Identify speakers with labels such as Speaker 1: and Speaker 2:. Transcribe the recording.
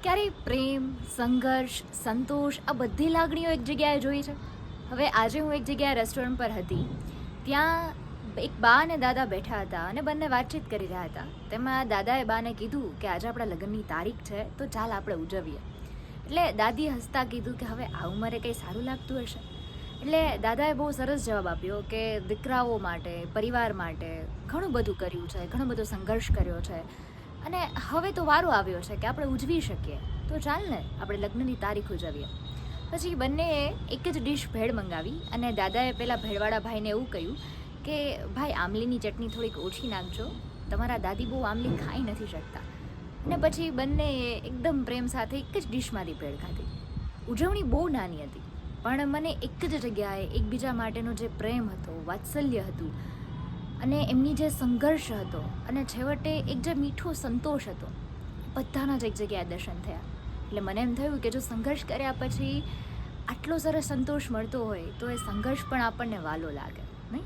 Speaker 1: ક્યારેય પ્રેમ, સંઘર્ષ, સંતોષ આ બધી લાગણીઓ એક જગ્યાએ જોઈ છે? હવે આજે હું એક જગ્યાએ રેસ્ટોરન્ટ પર હતી. ત્યાં એક બા અને દાદા બેઠા હતા અને બંને વાતચીત કરી રહ્યા હતા. તેમાં દાદાએ બાને કીધું કે આજે આપણા લગ્નની તારીખ છે તો ચાલ આપણે ઉજવીએ. એટલે દાદીએ હસતા કીધું કે હવે આ ઉંમરે કંઈ સારું લાગતું હશે. એટલે દાદાએ બહુ સરસ જવાબ આપ્યો કે દીકરાઓ માટે, પરિવાર માટે ઘણું બધું કર્યું છે, ઘણો બધો સંઘર્ષ કર્યો છે અને હવે તો વારો આવ્યો છે કે આપણે ઉજવી શકીએ, તો ચાલ ને આપણે લગ્નની તારીખ ઉજવીએ. પછી બંનેએ એક જ ડિશ ભેળ મંગાવી અને દાદાએ પેલા ભેળવાળા ભાઈને એવું કહ્યું કે ભાઈ આમલીની ચટણી થોડીક ઓછી નાખજો, તમારા દાદી બહુ આમલી ખાઈ નથી શકતા. અને પછી બંનેએ એકદમ પ્રેમ સાથે એક જ ડિશમાંથી ભેળ ખાધી. ઉજવણી બહુ નાની હતી પણ મને એક જ જગ્યાએ એકબીજા માટેનો જે પ્રેમ હતો, વાત્સલ્ય હતું અને એમની જે સંઘર્ષ હતો અને છેવટે એક જે મીઠો સંતોષ હતો, બધાના જ એક જગ્યાએ દર્શન થયા. એટલે મને એમ થયું કે જો સંઘર્ષ કર્યા પછી આટલો સરસ સંતોષ મળતો હોય તો એ સંઘર્ષ પણ આપણને વાલો લાગે, નહીં?